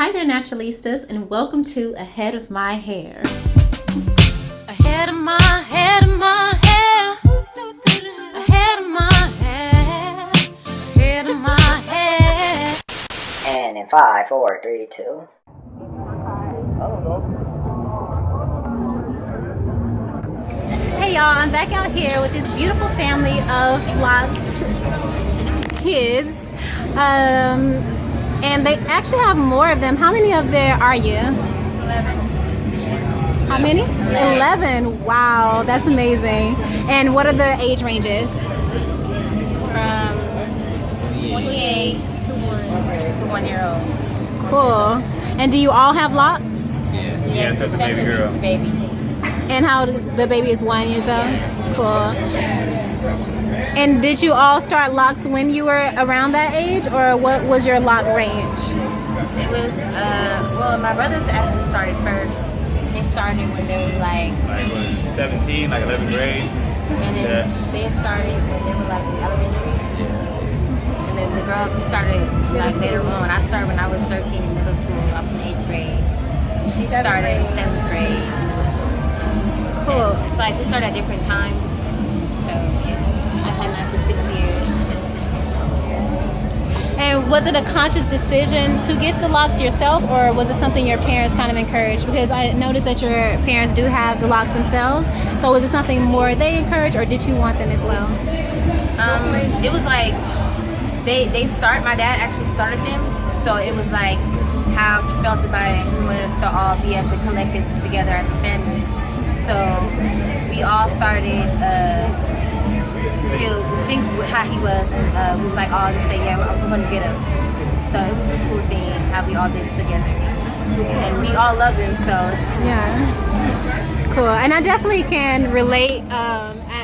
Hi there, naturalistas, and welcome to Ahead of My Hair. Ahead of my hair, ahead of my hair, ahead of my hair. And in 5, 4, 3, 2. Hey y'all, I'm back out here with this beautiful family of locked kids. And they actually have more of them. How many of there are you? 11. How many? 11. Wow, that's amazing. And what are the age ranges? From 28 to 1 year old. Cool. And do you all have locks? Yes, that's a except baby for girl. the baby. And how old is the baby? Is 1 year old? Cool. And did you all start locks when you were around that age, or what was your lock range? It was, well, my brothers actually started first. They started when they were like 17, like 11th grade. and then they started when they were like in elementary. And then the girls, we started like later on. I started when I was 13 in middle school. I was in 8th grade. She started in 7th grade in middle school. Cool. And it's like we started at different times. So yeah, I've had mine for 6 years. And was it a conscious decision to get the locks yourself, or was it something your parents kind of encouraged? Because I noticed that your parents do have the locks themselves. So was it something more they encouraged, or did you want them as well? It was like they start. My dad actually started them, so it was like how he felt about it. He wanted us to all be as a collective together as a family. So we all started to think how he was, and we was like all to say, yeah, we're gonna get him. So it was a cool thing how we all did it together, and we all love him. So it's cool. Yeah. Cool. And I definitely can relate.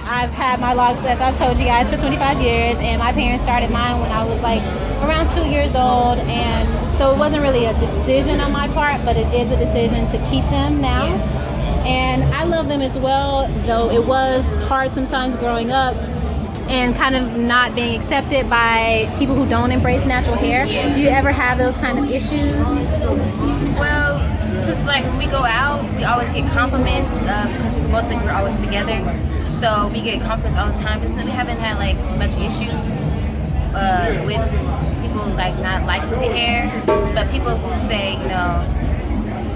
I've had my locks, as I've told you guys, for 25 years, and my parents started mine when I was like around 2 years old, and so it wasn't really a decision on my part, but it is a decision to keep them now. Yeah. And I love them as well, though it was hard sometimes growing up and kind of not being accepted by people who don't embrace natural hair. Yeah. Do you ever have those kind of issues? Well, since like when we go out, we always get compliments because mostly we're always together. So we get compliments all the time. But we haven't had like much issues with people like not liking the hair. But people will say, you know,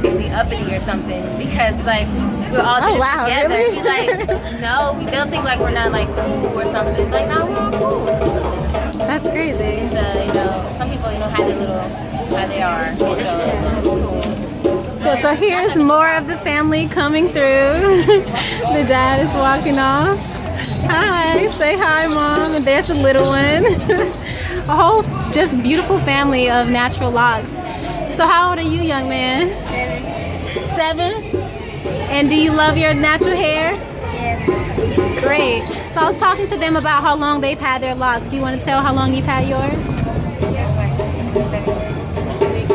be uppity or something because like we're all together. Really? We're like, no, they'll think like we're not like cool or something. Like, no, we're all cool. That's crazy. So, you know, some people, you know, have their little, how they are. So it's cool. Cool. So here's more of the family coming through. The dad is walking off. Hi, say hi, Mom. And there's the little one. A whole just beautiful family of natural locks. So how old are you, young man? 7? And do you love your natural hair? Yes. Great. So I was talking to them about how long they've had their locks. Do you want to tell how long you've had yours?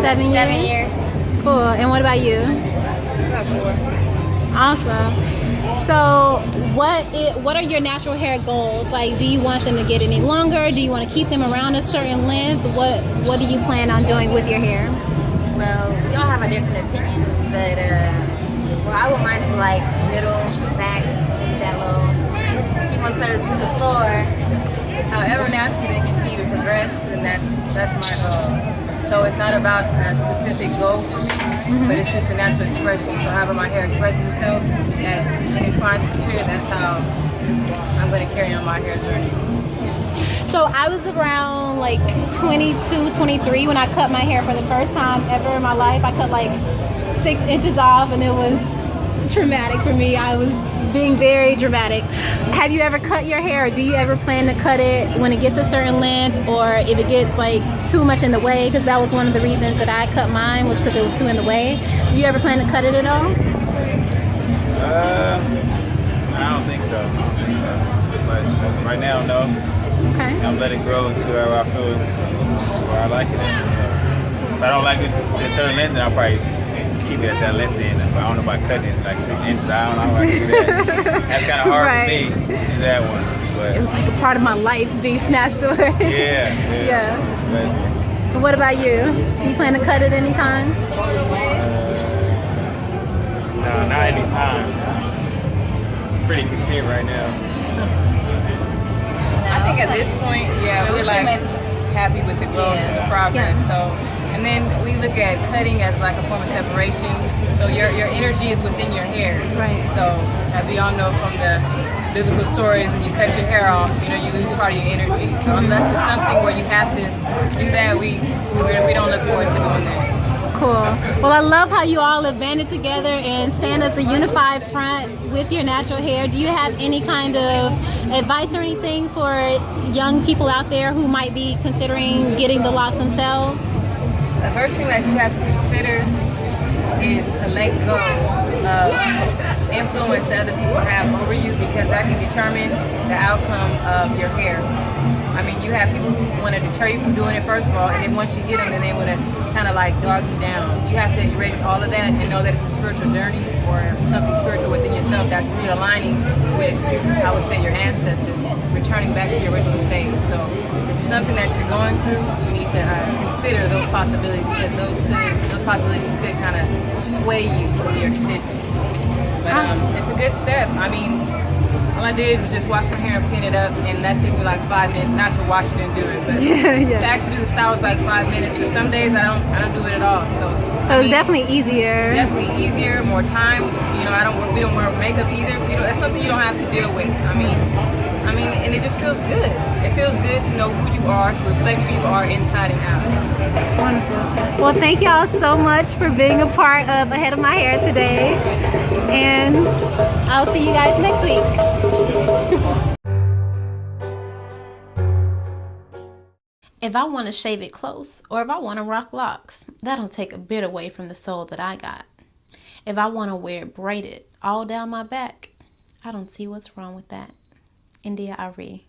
7 years? 7 years. Cool. And what about you? About 4. Awesome. So what are your natural hair goals? Like, do you want them to get any longer? Do you want to keep them around a certain length? What do you plan on doing with your hair? Well, we all have our different opinions, but well, I would mine to like middle, back, that low. She wants hers to the floor. However, naturally they continue to progress, and that's my goal. So it's not about a specific goal for me, but it's just a natural expression. So however my hair expresses itself, that any client experience, that's how I'm going to carry on my hair journey. So I was around like 22, 23 when I cut my hair for the first time ever in my life. I cut like 6 inches off, and it was traumatic for me. I was being very dramatic. Have you ever cut your hair, or do you ever plan to cut it when it gets a certain length, or if it gets like too much in the way? Because that was one of the reasons that I cut mine, was because it was too in the way. Do you ever plan to cut it at all? I don't think so. But right now, no. Okay. I'm letting it grow to where I feel where I like it. If I don't like it to a certain length, then I'll probably keep it at that length then. But I don't know about cutting it like 6 inches. I don't know how I can do that. That's kind of hard for me to do that one. But It was like a part of my life being snatched away. yeah. Yeah. But And what about you? Do you plan to cut it anytime? No, not anytime. Pretty content right now. I think at this point, yeah, we're like happy with the growth and the progress. Yeah. So, and then we look at cutting as like a form of separation. So your energy is within your hair. Right. So as we all know from the biblical stories, when you cut your hair off, you know, you lose part of your energy. So unless it's something where you have to do that, we don't look forward to doing that. Cool. Well, I love how you all have banded together and stand as a unified front with your natural hair. Do you have any kind of advice or anything for young people out there who might be considering getting the locks themselves? The first thing that you have to consider is to let go of influence that other people have over you, because that can determine the outcome of your hair. I mean, you have people who want to deter you from doing it, first of all, and then once you get them, then they want to kind of like dog you down. You have to erase all of that and know that it's a spiritual journey or something spiritual within yourself that's realigning with, I would say, your ancestors, returning back to your original state. So this is something that you're going through. You need to consider those possibilities, because those possibilities could kind of sway you with your decisions. But it's a good step. I mean, all I did was just wash my hair and pin it up, and that took me like 5 minutes. Not to wash it and do it, but to actually do the style was like 5 minutes. Or some days I don't do it at all. So it's definitely easier. Definitely easier, more time. You know, we don't wear makeup either, so that's something you don't have to deal with. I mean, and it just feels good. It feels good to know who you are, to reflect who you are inside and out. Wonderful. Well, thank y'all so much for being a part of Ahead of My Hair today. And I'll see you guys next week. If I want to shave it close, or if I want to rock locks, that'll take a bit away from the soul that I got. If I want to wear it braided all down my back, I don't see what's wrong with that. India Ari.